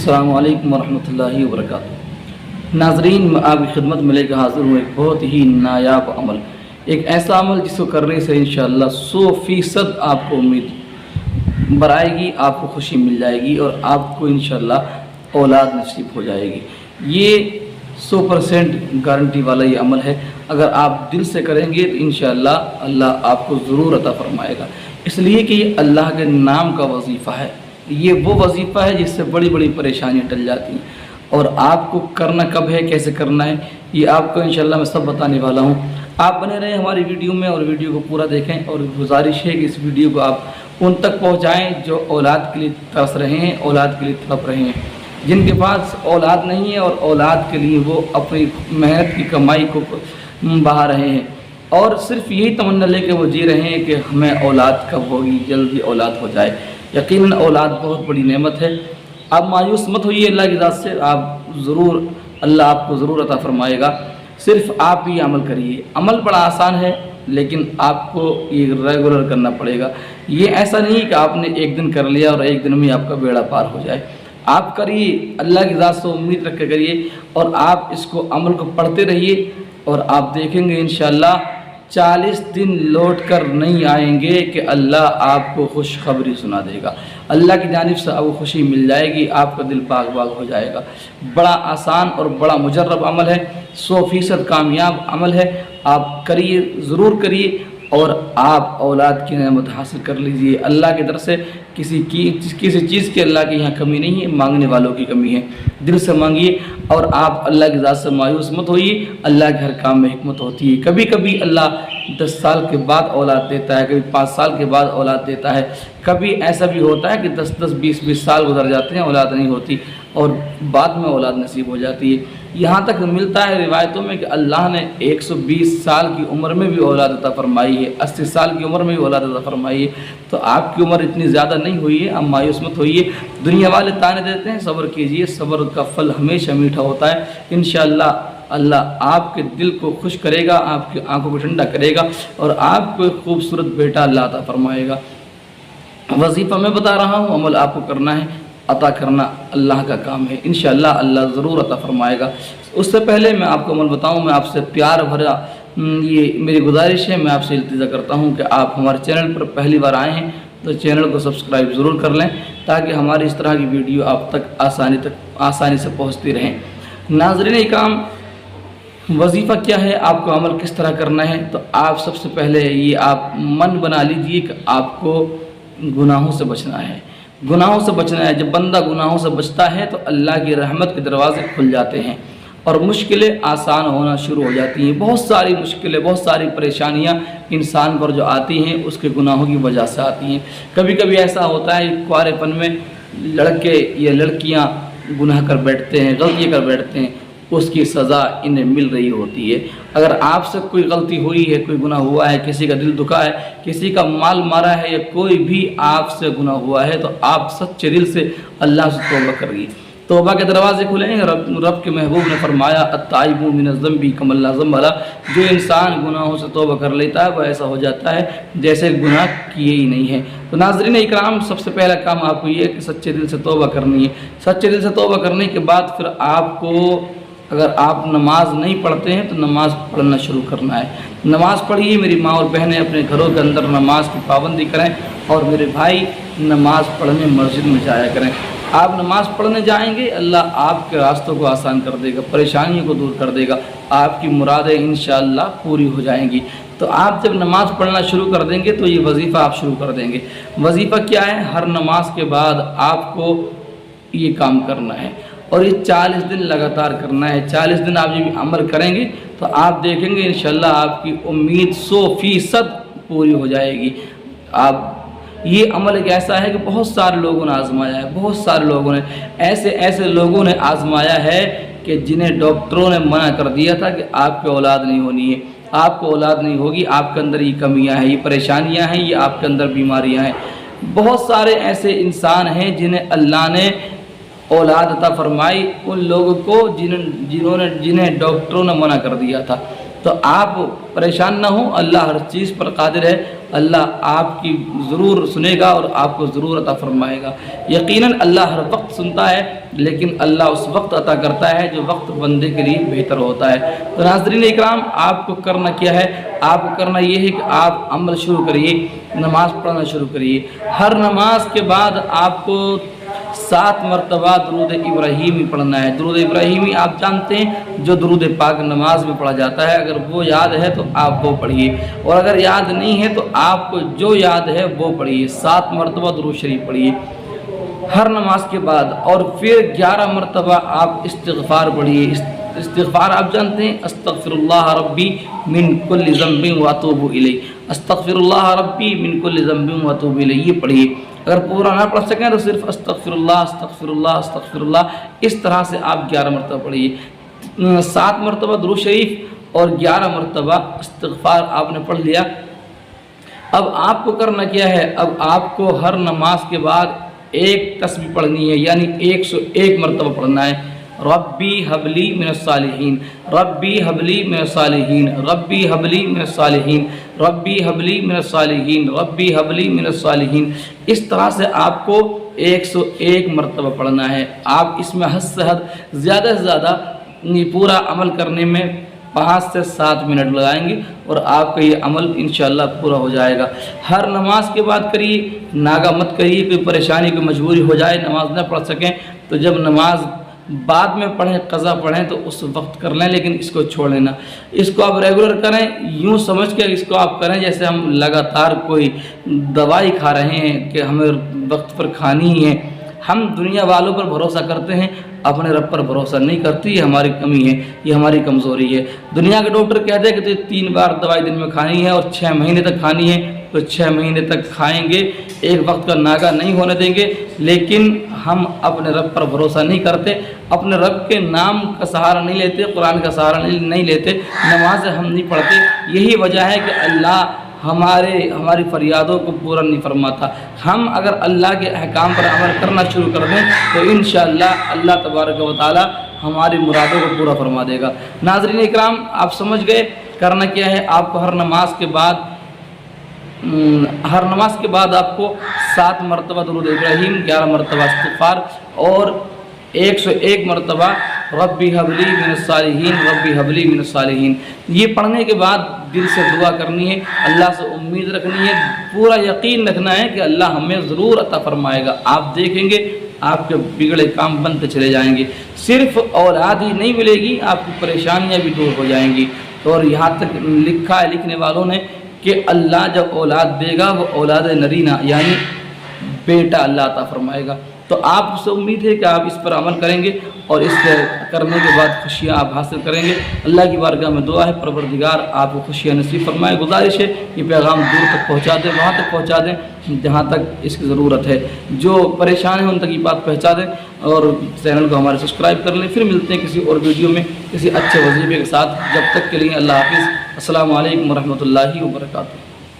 अस्सलाम वालेकुम वरहमतुल्लाहि वबरकातुहू। नाज़रीन, मैं आपकी खिदमत में लेकर हाज़िर हूँ एक बहुत ही नायाब अमल, एक ऐसा अमल जिसको करने से इंशाअल्लाह 100% आपको उम्मीद बराएगी, आपको खुशी मिल जाएगी और आपको इंशाअल्लाह औलाद नसीब हो जाएगी। ये 100% गारंटी वाला ये अमल है। अगर आप दिल से करेंगे तो इंशाअल्लाह अल्लाह आपको ज़रूर अता फरमाएगा, इसलिए कि ये अल्लाह के नाम का वजीफ़ा है। ये वो वजीफ़ा है जिससे बड़ी बड़ी परेशानियाँ टल जाती हैं। और आपको करना कब है, कैसे करना है, ये आपको इंशाअल्लाह मैं सब बताने वाला हूँ। आप बने रहें हमारी वीडियो में और वीडियो को पूरा देखें। और गुजारिश है कि इस वीडियो को आप उन तक पहुँचाएँ जो औलाद के लिए तरस रहे हैं, औलाद के लिए तड़प रहे हैं, जिनके पास औलाद नहीं है और औलाद के लिए वो अपनी मेहनत की कमाई को बहा रहे हैं और सिर्फ यही तमन्ना लेके वो जी रहे हैं कि हमें औलाद कब होगी, जल्दी औलाद हो जाए। यकीनन औलाद बहुत बड़ी नेमत है। आप मायूस मत होइए अल्लाह की ज़ात से, आप ज़रूर अल्लाह आपको ज़रूर अता फरमाएगा। सिर्फ आप ही अमल करिए। अमल बड़ा आसान है लेकिन आपको ये रेगुलर करना पड़ेगा। ये ऐसा नहीं है कि आपने एक दिन कर लिया और एक दिन में आपका बेड़ा पार हो जाए। आप करिए, अल्लाह की ज़ात से उम्मीद रख के करिए और आप इसको अमल को पढ़ते रहिए और आप देखेंगे इंशाअल्लाह 40 दिन लौट कर नहीं आएंगे कि अल्लाह आपको खुशखबरी सुना देगा। अल्लाह की जानिब से आपको खुशी मिल जाएगी, आपका दिल बाग बाग हो जाएगा। बड़ा आसान और बड़ा मुजर्रब अमल है, 100% कामयाब अमल है। आप करिए, ज़रूर करिए और आप औलाद की नेमत हासिल कर लीजिए। अल्लाह की तरफ से किसी चीज़ की अल्लाह के यहाँ कमी नहीं है, मांगने वालों की कमी है। दिल से मांगिए और आप अल्लाह की ज़ात से मायूस मत होइए। अल्लाह के हर काम में हिकमत होती है। कभी कभी अल्लाह 10 साल के बाद औलाद देता है, कभी 5 साल के बाद औलाद देता है, कभी ऐसा भी होता है कि 10-10, 20-20 साल गुजर जाते हैं, औलाद नहीं होती और बाद में औलाद नसीब हो जाती है। यहाँ तक मिलता है रिवायतों में कि अल्लाह ने 120 साल की उम्र में भी औलाद अता फरमाई है, 80 साल की उम्र में भी औलाद अता फरमाई है। तो आपकी उम्र इतनी ज़्यादा नहीं हुई है, आप मायूस मत होइए। दुनिया वाले ताने देते हैं, सब्र कीजिए, सब्र का फल हमेशा मीठा होता है। इंशाअल्लाह अल्लाह आपके दिल को खुश करेगा, आपकी आंखों को ठंडा करेगा और आपको एक खूबसूरत बेटा अल्लाह अता फरमाएगा। वजीफ़ा मैं बता रहा हूँ, अमल आपको करना है, अता करना अल्लाह का काम है। इंशाअल्लाह अल्लाह ज़रूर अता फरमाएगा। उससे पहले मैं आपको अमल बताऊँ, मैं आपसे प्यार भरा ये मेरी गुजारिश है, मैं आपसे इल्तिजा करता हूँ कि आप हमारे चैनल पर पहली बार आए हैं तो चैनल को सब्सक्राइब ज़रूर कर लें ताकि हमारी इस तरह की वीडियो आप तक आसानी से पहुँचती रहें। नाज़रीन इकराम, वजीफ़ा क्या है, आपको अमल किस तरह करना है, तो आप सबसे पहले ये आप मन बना लीजिए कि आपको गुनाहों से बचना है। गुनाहों से बचना है। जब बंदा गुनाहों से बचता है तो अल्लाह की रहमत के दरवाज़े खुल जाते हैं और मुश्किलें आसान होना शुरू हो जाती हैं। बहुत सारी मुश्किलें, बहुत सारी परेशानियां इंसान पर जो आती हैं उसके गुनाहों की वजह से आती हैं। कभी कभी ऐसा होता है कुंवारेपन में लड़के या लड़कियां गुनाह कर बैठते हैं, गलती कर बैठते हैं, उसकी सज़ा इन्हें मिल रही होती है। अगर आपसे कोई गलती हुई है, कोई गुनाह हुआ है, किसी का दिल दुखा है, किसी का माल मारा है या कोई भी आपसे गुनाह हुआ है तो आप सच्चे दिल से अल्लाह से तौबा करिए। तौबा के दरवाजे खुलेंगे। रब के महबूब ने फरमाया अत्ताइबु मिनज़्ज़म्बि कमल्ला ज़म्बला, जो इंसान गुनाहों से तौबा कर लेता है वह ऐसा हो जाता है जैसे गुनाह किए ही नहीं है। तो नाज़रीन इकराम, सबसे पहला काम आपको ये है कि सच्चे दिल से तौबा करनी है। सच्चे दिल से तौबा करने के बाद फिर आपको, अगर आप नमाज नहीं पढ़ते हैं तो नमाज़ पढ़ना शुरू करना है। नमाज़ पढ़िए। मेरी माँ और बहनें अपने घरों के अंदर नमाज की पाबंदी करें और मेरे भाई नमाज़ पढ़ने मस्जिद में जाया करें। आप नमाज़ पढ़ने जाएंगे, अल्लाह आपके रास्तों को आसान कर देगा, परेशानियों को दूर कर देगा, आपकी मुरादें इंशाअल्लाह पूरी हो जाएंगी। तो आप जब नमाज़ पढ़ना शुरू कर देंगे तो ये वजीफ़ा आप शुरू कर देंगे। वजीफ़ा क्या है, हर नमाज के बाद आपको ये काम करना है और ये 40 दिन लगातार करना है। 40 दिन आप जब अमल करेंगे तो आप देखेंगे इंशाअल्लाह आपकी उम्मीद 100% पूरी हो जाएगी। आप ये अमल एक ऐसा है कि बहुत सारे लोगों ने आजमाया है, बहुत सारे लोगों ने ऐसे लोगों ने आजमाया है कि जिन्हें डॉक्टरों ने मना कर दिया था कि आपकी औलाद नहीं होनी है, आपको औलाद नहीं होगी, आपके अंदर ये कमियां हैं, ये परेशानियां हैं, ये आपके अंदर बीमारियां हैं। बहुत सारे ऐसे इंसान हैं जिन्हें अल्लाह ने औलाद अता फरमाई, उन लोगों को जिन्हें डॉक्टरों ने मना कर दिया था। تو آپ پریشان نہ ہوں، اللہ ہر چیز پر قادر ہے، اللہ آپ کی ضرور سنے گا اور آپ کو ضرور عطا فرمائے گا۔ یقیناً اللہ ہر وقت سنتا ہے، لیکن اللہ اس وقت عطا کرتا ہے جو وقت بندے کے لیے بہتر ہوتا ہے۔ تو ناظرین اکرام، آپ کو کرنا کیا ہے؟ آپ کو کرنا یہ ہے کہ آپ عمل شروع کریے، نماز پڑھنا شروع کریے۔ ہر نماز کے بعد آپ کو 7 مرتبہ درود ابراہیمی پڑھنا ہے۔ درود ابراہیمی آپ جانتے ہیں جو درود پاک نماز میں پڑھا جاتا ہے، اگر وہ یاد ہے تو آپ وہ پڑھیے، اور اگر یاد نہیں ہے تو آپ کو جو یاد ہے وہ پڑھیے۔ 7 مرتبہ درود شریف پڑھیے ہر نماز کے بعد، اور پھر 11 مرتبہ آپ استغفار پڑھیے۔ استغفار آپ جانتے ہیں، استغفر اللہ ربی من کل ذنب واتوب الیہ، استغفر اللہ ربی من کل ذنب واتوب الیہ، یہ پڑھیے۔ اگر پورا نہ پڑھ سکیں تو صرف استغفر اللہ استغفر اللہ استغفر اللہ، اس طرح سے آپ 11 مرتبہ پڑھیے۔ 7 مرتبہ درود شریف اور 11 مرتبہ استغفار آپ نے پڑھ لیا۔ اب آپ کو کرنا کیا ہے؟ اب آپ کو ہر نماز کے بعد ایک تسبیح پڑھنی ہے، یعنی 101 مرتبہ پڑھنا ہے۔ ربی حبلی من الصالحین، ربی حبلی من الصالحین، ربی حبلی من الصالحین، ربی حبلی من الصالحین، ربی حبلی من الصالحین، اس طرح سے آپ کو 101 مرتبہ پڑھنا ہے۔ آپ اس میں حد سے حد زیادہ سے زیادہ پورا عمل کرنے میں 5 سے 7 منٹ لگائیں گے اور آپ کا یہ عمل انشاءاللہ پورا ہو جائے گا۔ ہر نماز کے بعد کریے، ناگا مت کریے، کوئی پریشانی کوئی مجبوری ہو جائے نماز نہ پڑھ سکیں تو جب نماز بعد میں پڑھیں، قضا پڑھیں تو اس وقت کر لیں، لیکن اس کو چھوڑیں نہ۔ اس کو آپ ریگولر کریں، یوں سمجھ کے اس کو آپ کریں جیسے ہم لگاتار کوئی دوائی کھا رہے ہیں کہ ہمیں وقت پر کھانی ہی ہے۔ ہم دنیا والوں پر بھروسہ کرتے ہیں، اپنے رب پر بھروسہ نہیں کرتی، یہ ہماری کمی ہے، یہ ہماری کمزوری ہے۔ دنیا کے ڈاکٹر کہتے ہیں کہ تو 3 بار دوائی دن میں کھانی ہے اور 6 مہینے تک کھانی ہے، تو 6 مہینے تک کھائیں گے، ایک وقت کا ناگا نہیں ہونے دیں گے، لیکن ہم اپنے رب پر بھروسہ نہیں کرتے، اپنے رب کے نام کا سہارا نہیں لیتے، قرآن کا سہارا نہیں لیتے، نماز ہم نہیں پڑھتے۔ یہی وجہ ہے کہ اللہ ہماری فریادوں کو پورا نہیں فرماتا۔ ہم اگر اللہ کے احکام پر عمل کرنا شروع کر دیں تو انشاءاللہ اللہ تبارک و تعالی ہماری مرادوں کو پورا فرما دے گا۔ ناظرین اکرام، آپ سمجھ گئے کرنا کیا ہے؟ آپ کو ہر نماز کے بعد آپ کو 7 مرتبہ درود ابراہیم، 11 مرتبہ استغفار اور 101 مرتبہ ربی حبلی من الصالحین، ربی حبلی من الصالحین، یہ پڑھنے کے بعد دل سے دعا کرنی ہے، اللہ سے امید رکھنی ہے، پورا یقین رکھنا ہے کہ اللہ ہمیں ضرور عطا فرمائے گا۔ آپ دیکھیں گے آپ کے بگڑے کام بنتے چلے جائیں گے، صرف اولاد ہی نہیں ملے گی، آپ کی پریشانیاں بھی دور ہو جائیں گی۔ اور یہاں تک لکھا ہے لکھنے والوں نے کہ اللہ جب اولاد دے گا وہ اولاد نرینہ یعنی بیٹا اللہ عطا فرمائے گا۔ تو آپ سے امید ہے کہ آپ اس پر عمل کریں گے اور اس سے کرنے کے بعد خوشیاں آپ حاصل کریں گے۔ اللہ کی بارگاہ میں دعا ہے پروردگار آپ کو خوشیاں نصیب فرمائے۔ گزارش ہے یہ پیغام دور تک پہنچا دیں، وہاں تک پہنچا دیں جہاں تک اس کی ضرورت ہے، جو پریشان ہیں ان تک یہ بات پہنچا دیں، اور چینل کو ہمارے سبسکرائب کر لیں۔ پھر ملتے ہیں کسی اور ویڈیو میں کسی اچھے وظیفے کے ساتھ، جب تک کے لیے اللہ حافظ، السلام علیکم ورحمۃ اللہ وبرکاتہ۔